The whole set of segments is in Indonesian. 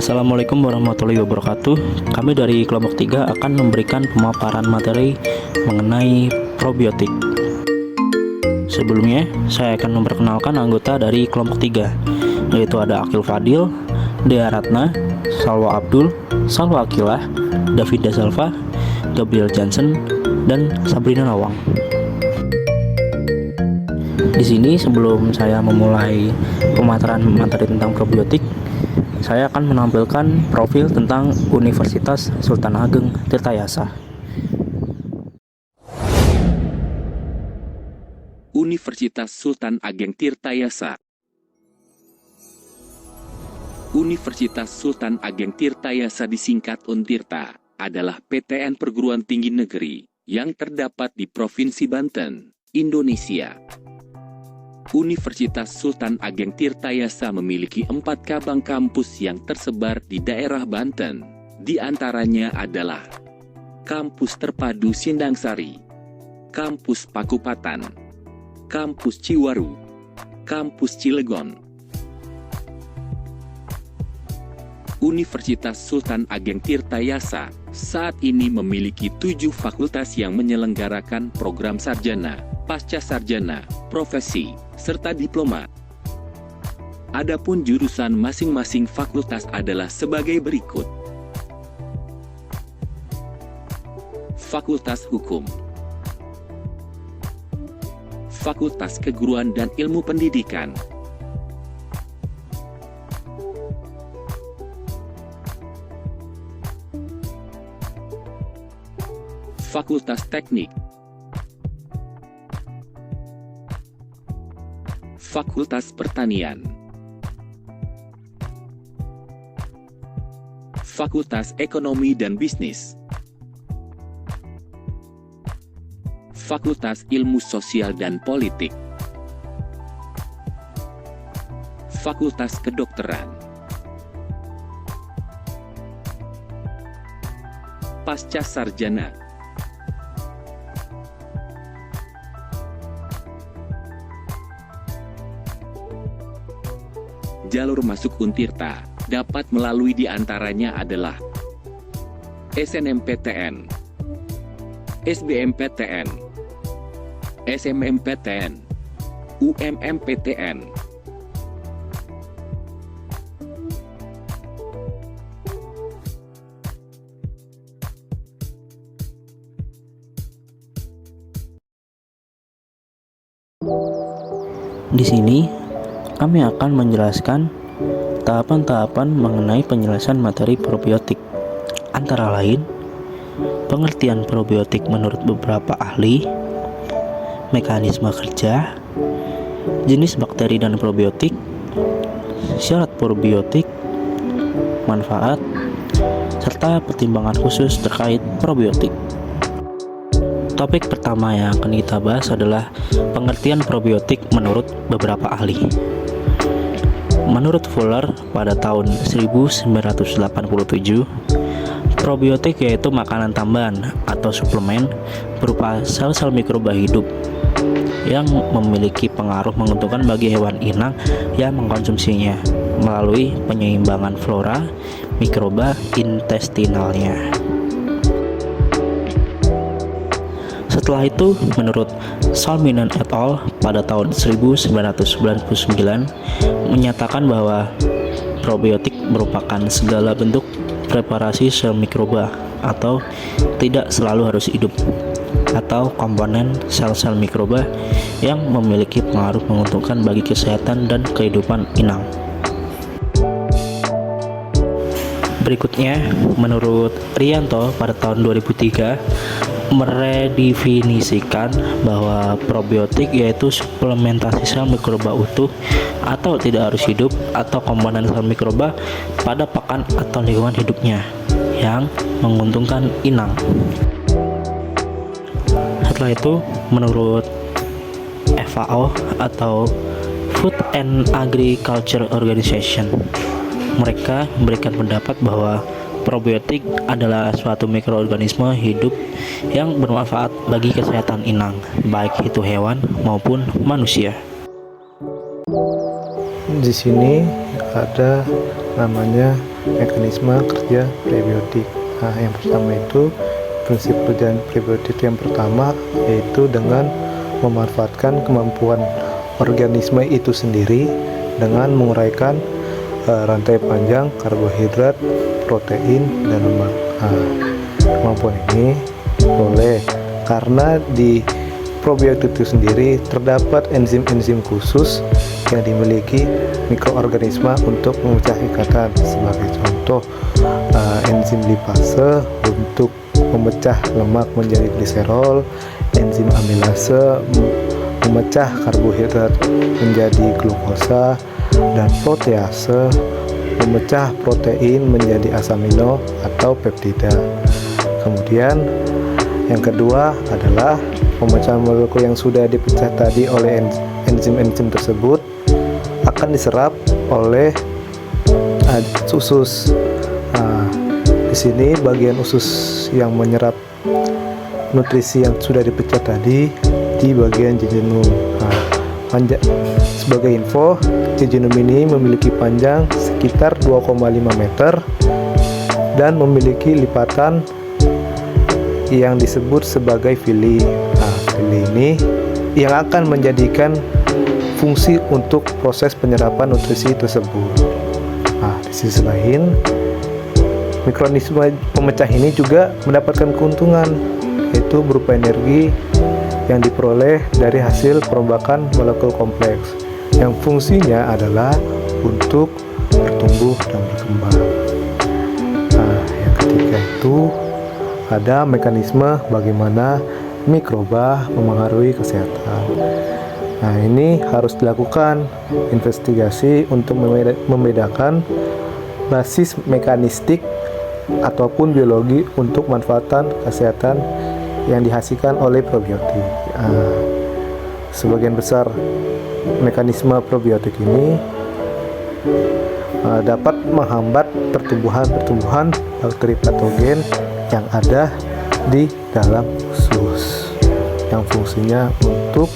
Assalamualaikum warahmatullahi wabarakatuh. Kami dari kelompok 3 akan memberikan pemaparan materi mengenai probiotik. Sebelumnya, saya akan memperkenalkan anggota dari kelompok 3, yaitu ada Akil Fadil, Dea Ratna, Salwa Abdul, Salwa Akilah, Davida Salva, Gabriel Johnson, dan Sabrina Nawang. Di sini sebelum saya memulai pemaparan materi tentang probiotik, saya akan menampilkan profil tentang Universitas Sultan Ageng Tirtayasa. Universitas Sultan Ageng Tirtayasa. Universitas Sultan Ageng Tirtayasa disingkat UNTIRTA, adalah PTN perguruan tinggi negeri yang terdapat di Provinsi Banten, Indonesia. Universitas Sultan Ageng Tirtayasa memiliki 4 cabang kampus yang tersebar di daerah Banten. Di antaranya adalah Kampus Terpadu Sindangsari, Kampus Pakupatan, Kampus Ciwaru, Kampus Cilegon. Universitas Sultan Ageng Tirtayasa saat ini memiliki 7 fakultas yang menyelenggarakan program sarjana, pasca sarjana, profesi, serta diploma. Adapun jurusan masing-masing fakultas adalah sebagai berikut. Fakultas Hukum, Fakultas Keguruan dan Ilmu Pendidikan, Fakultas Teknik, Fakultas Pertanian, Fakultas Ekonomi dan Bisnis, Fakultas Ilmu Sosial dan Politik, Fakultas Kedokteran. Pasca Sarjana. Jalur masuk UNTIRTA dapat melalui diantaranya adalah SNMPTN, SBMPTN, SMMPTN, UMMPTN. Di sini, kami akan menjelaskan tahapan-tahapan mengenai penjelasan materi probiotik. Antara lain, pengertian probiotik menurut beberapa ahli, mekanisme kerja, jenis bakteri dan probiotik, syarat probiotik, manfaat, serta pertimbangan khusus terkait probiotik. Topik pertama yang akan kita bahas adalah pengertian probiotik menurut beberapa ahli. Menurut Fuller pada tahun 1987, probiotik yaitu makanan tambahan atau suplemen berupa sel-sel mikroba hidup yang memiliki pengaruh menguntungkan bagi hewan inang yang mengkonsumsinya melalui penyeimbangan flora mikroba intestinalnya. Setelah itu, menurut Salminen et al. Pada tahun 1999 menyatakan bahwa probiotik merupakan segala bentuk preparasi sel mikroba atau tidak selalu harus hidup atau komponen sel-sel mikroba yang memiliki pengaruh menguntungkan bagi kesehatan dan kehidupan inang. Berikutnya, menurut Rianto pada tahun 2003 meredefinisikan bahwa probiotik yaitu suplementasi sel mikroba utuh atau tidak harus hidup atau komponen sel mikroba pada pakan atau lingkungan hidupnya yang menguntungkan inang. Setelah itu, menurut FAO atau Food and Agriculture Organization, mereka memberikan pendapat bahwa probiotik adalah suatu mikroorganisme hidup yang bermanfaat bagi kesehatan inang, baik itu hewan maupun manusia. Di sini ada namanya mekanisme kerja prebiotik. Nah, yang pertama itu prinsip kerja prebiotik yang pertama yaitu dengan memanfaatkan kemampuan organisme itu sendiri dengan menguraikan rantai panjang karbohidrat, protein, dan lemak. Nah, kemampuan ini boleh karena di probiotik itu sendiri terdapat enzim-enzim khusus yang dimiliki mikroorganisme untuk memecah ikatan. Sebagai contoh, enzim lipase untuk memecah lemak menjadi gliserol, enzim amilase memecah karbohidrat menjadi glukosa, dan protease memecah protein menjadi asam amino atau peptida. Kemudian yang kedua adalah pemecahan molekul yang sudah dipecah tadi oleh enzim-enzim tersebut akan diserap oleh usus. Nah, di sini bagian usus yang menyerap nutrisi yang sudah dipecah tadi di bagian jejunum. Nah, sebagai info, jejunum ini memiliki panjang sekitar 2,5 meter dan memiliki lipatan yang disebut sebagai villi. Nah, villi ini yang akan menjadikan fungsi untuk proses penyerapan nutrisi tersebut. Nah, di sisi lain, mikroorganisme pemecah ini juga mendapatkan keuntungan, yaitu berupa energi yang diperoleh dari hasil perombakan molekul kompleks yang fungsinya adalah untuk bertumbuh dan berkembang. Nah, yang ketiga itu ada mekanisme bagaimana mikroba memengaruhi kesehatan. Nah, ini harus dilakukan investigasi untuk membedakan basis mekanistik ataupun biologi untuk manfaatan kesehatan yang dihasilkan oleh probiotik. Sebagian besar mekanisme probiotik ini dapat menghambat pertumbuhan bakteri patogen yang ada di dalam usus, yang fungsinya untuk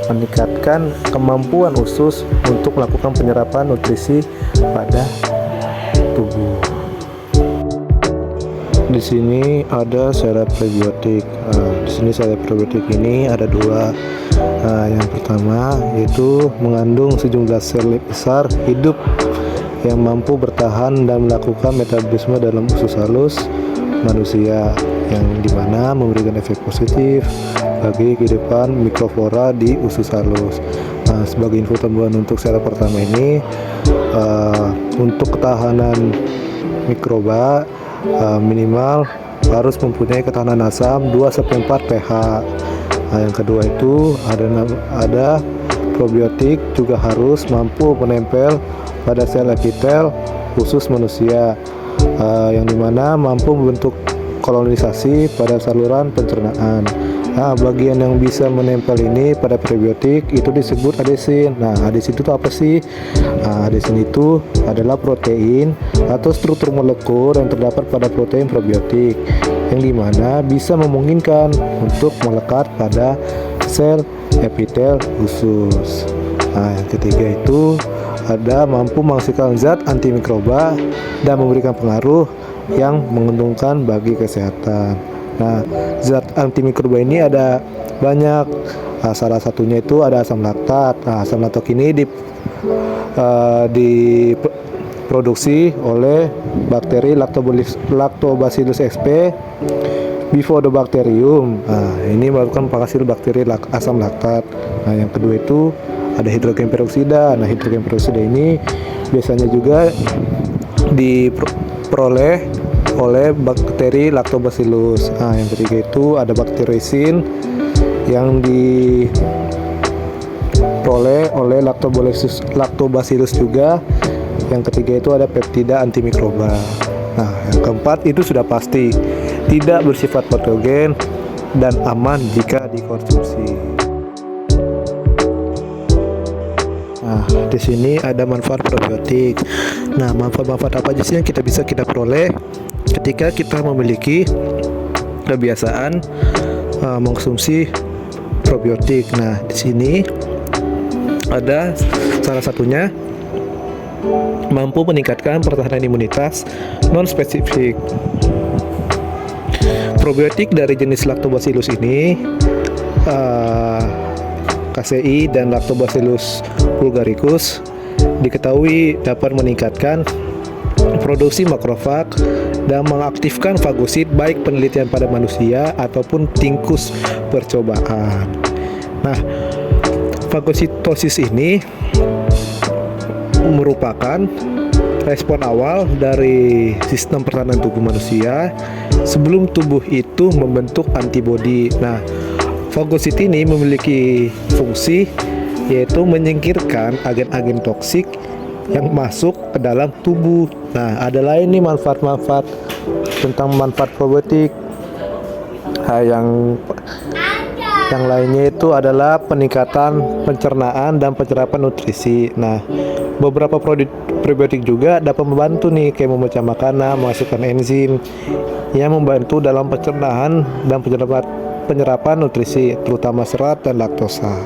meningkatkan kemampuan usus untuk melakukan penyerapan nutrisi pada tubuh. Di sini ada syarat prebiotik. Di sini syarat prebiotik ini ada dua. Yang pertama yaitu mengandung sejumlah sel besar hidup yang mampu bertahan dan melakukan metabolisme dalam usus halus manusia, yang dimana memberikan efek positif bagi kehidupan mikroflora di usus halus. Nah, sebagai info tambahan untuk syarat pertama ini, untuk ketahanan mikroba minimal harus mempunyai ketahanan asam 2-4 pH. Nah, yang kedua itu ada probiotik juga harus mampu menempel pada sel epitel usus manusia, yang dimana mampu membentuk kolonisasi pada saluran pencernaan. Nah, bagian yang bisa menempel ini pada probiotik itu disebut adesin. Nah, adesin itu apa sih? Nah, adesin itu adalah protein atau struktur molekul yang terdapat pada protein probiotik, yang dimana bisa memungkinkan untuk melekat pada sel epitel usus. Nah, yang ketiga itu ada mampu menghasilkan zat antimikroba dan memberikan pengaruh yang menguntungkan bagi kesehatan. Nah, zat antimikroba ini ada banyak. Salah satunya itu ada asam laktat. Nah, asam laktat ini diproduksi oleh bakteri Lactobacillus sp bifidobacterium. Nah, ini merupakan penghasil bakteri asam laktat. Nah, yang kedua itu ada hidrogen peroksida. Nah, hidrogen peroksida ini biasanya juga diperoleh oleh bakteri Lactobacillus. Nah, yang ketiga itu ada bakterisin yang diperoleh oleh Lactobacillus juga. Yang ketiga itu ada peptida antimikroba. Nah, yang keempat itu sudah pasti tidak bersifat patogen dan aman jika dikonsumsi. Nah, di sini ada manfaat probiotik. Nah, manfaat-manfaat apa aja sih yang kita peroleh ketika kita memiliki kebiasaan mengkonsumsi probiotik? Nah, di sini ada salah satunya mampu meningkatkan pertahanan imunitas non-spesifik. Probiotik dari jenis Lactobacillus ini, KCI dan Lactobacillus bulgaricus, diketahui dapat meningkatkan produksi makrofag dan mengaktifkan fagosit baik penelitian pada manusia ataupun tikus percobaan. Nah, fagositosis ini merupakan respon awal dari sistem pertahanan tubuh manusia sebelum tubuh itu membentuk antibodi. Nah, fagosit ini memiliki fungsi yaitu menyingkirkan agen-agen toksik yang masuk ke dalam tubuh. Nah, ada lain nih manfaat-manfaat tentang manfaat probiotik. Nah, yang lainnya itu adalah peningkatan pencernaan dan penyerapan nutrisi. Nah, beberapa probiotik juga dapat membantu nih, kayak memecah makanan, menghasilkan enzim yang membantu dalam pencernaan dan penyerapan nutrisi, terutama serat dan laktosa.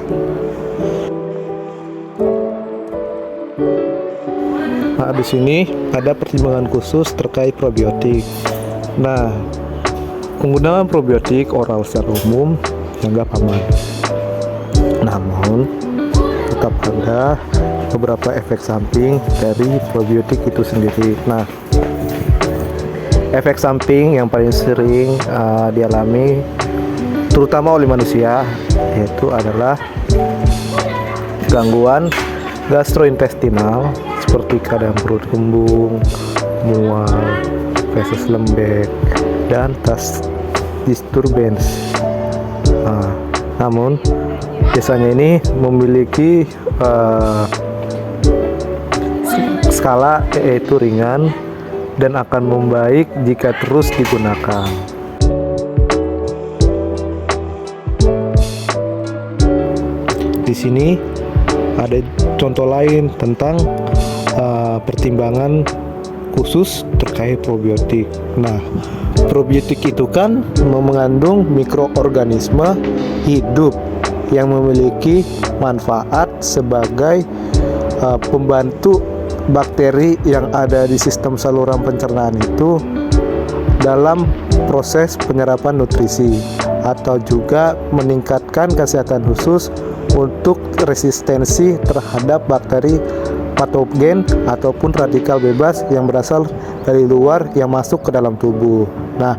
Nah, di sini ada pertimbangan khusus terkait probiotik. Nah, penggunaan probiotik oral secara umum dianggap aman. Namun, tetap ada beberapa efek samping dari probiotik itu sendiri. Nah, efek samping yang paling sering dialami terutama oleh manusia yaitu adalah gangguan gastrointestinal seperti kadang perut kembung, mual, feses lembek, dan taste disturbance. Namun biasanya ini memiliki skala yaitu ringan dan akan membaik jika terus digunakan. Di sini ada contoh lain tentang pertimbangan khusus terkait probiotik. Nah, probiotik itu kan mengandung mikroorganisme hidup yang memiliki manfaat sebagai pembantu bakteri yang ada di sistem saluran pencernaan itu dalam proses penyerapan nutrisi atau juga meningkatkan kesehatan khusus untuk resistensi terhadap bakteri patogen ataupun radikal bebas yang berasal dari luar yang masuk ke dalam tubuh. Nah,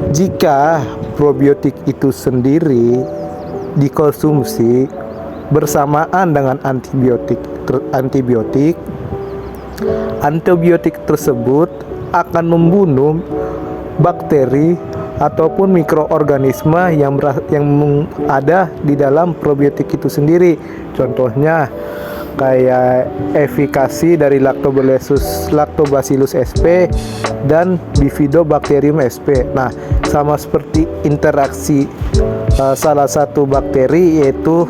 jika probiotik itu sendiri dikonsumsi bersamaan dengan antibiotik tersebut akan membunuh bakteri ataupun mikroorganisme yang ada di dalam probiotik itu sendiri. Contohnya kayak efikasi dari Lactobacillus sp dan Bifidobacterium sp. Nah, sama seperti interaksi salah satu bakteri yaitu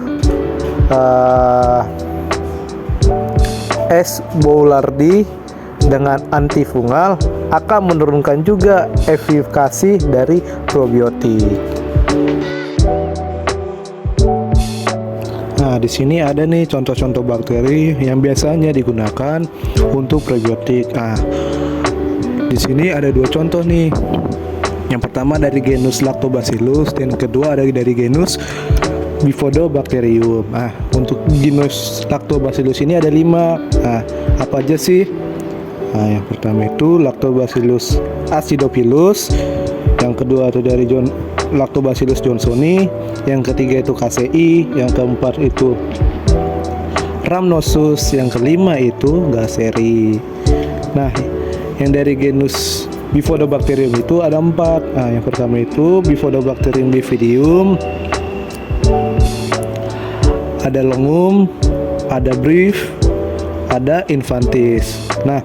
S. boulardii dengan antifungal akan menurunkan juga efikasi dari probiotik. Nah, di sini ada nih contoh-contoh bakteri yang biasanya digunakan untuk probiotik. Nah, di sini ada dua contoh nih. Yang pertama dari genus Lactobacillus dan kedua ada dari genus Bifidobacterium. Nah, untuk genus Lactobacillus ini ada 5. Nah, apa aja sih? Nah, yang pertama itu Lactobacillus acidophilus, yang kedua itu dari Lactobacillus johnsoni, yang ketiga itu KCI, yang keempat itu Rhamnosus, yang kelima itu Gasseri. Nah, yang dari genus Bifidobacterium itu ada 4. Nah, yang pertama itu Bifidobacterium bifidium, ada longum, ada brief, ada infantis. Nah,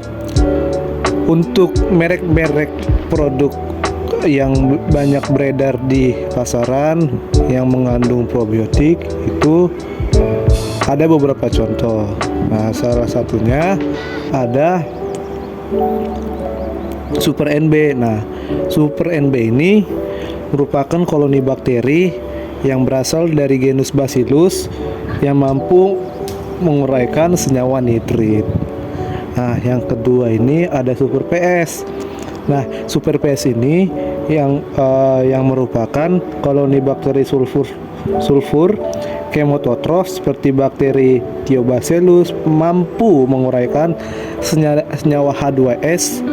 untuk merek-merek produk yang banyak beredar di pasaran yang mengandung probiotik itu ada beberapa contoh. Nah, salah satunya ada Super NB. Nah, Super NB ini merupakan koloni bakteri yang berasal dari genus Bacillus yang mampu menguraikan senyawa nitrit. Nah, yang kedua ini ada Super PS. Nah, Super PS ini yang merupakan koloni bakteri sulfur chemototroph seperti bakteri Thiobacillus mampu menguraikan senyawa H2S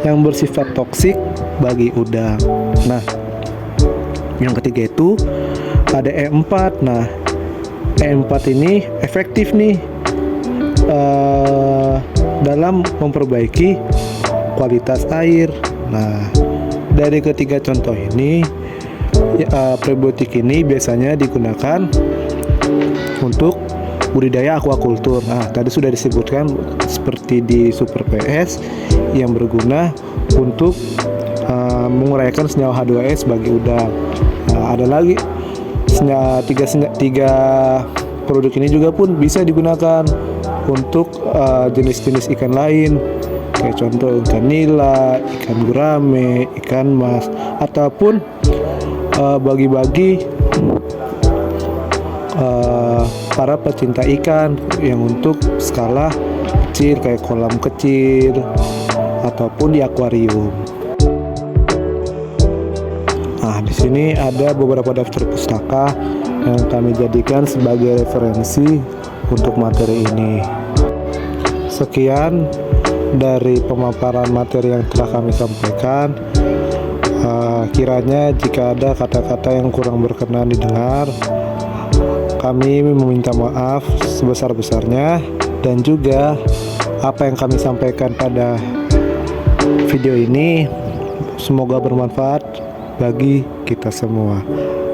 yang bersifat toksik bagi udang. Nah, yang ketiga itu ada E4. Nah, E4 ini efektif nih dalam memperbaiki kualitas air. Nah, dari ketiga contoh ini prebiotik ini biasanya digunakan untuk budidaya aquaculture. Nah, tadi sudah disebutkan seperti di Super PS yang berguna untuk menguraikan senyawa H2S bagi udang. Nah, ada lagi tiga produk ini juga pun bisa digunakan untuk jenis-jenis ikan lain, kayak contoh ikan nila, ikan gurame, ikan mas, ataupun bagi-bagi para pecinta ikan yang untuk skala kecil kayak kolam kecil ataupun di akuarium. Nah, di sini ada beberapa daftar pustaka yang kami jadikan sebagai referensi untuk materi ini. Sekian dari pemaparan materi yang telah kami sampaikan. Kiranya jika ada kata-kata yang kurang berkenan didengar, kami meminta maaf sebesar-besarnya, dan juga apa yang kami sampaikan pada video ini semoga bermanfaat bagi kita semua.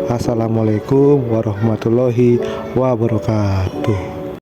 Assalamualaikum warahmatullahi wabarakatuh.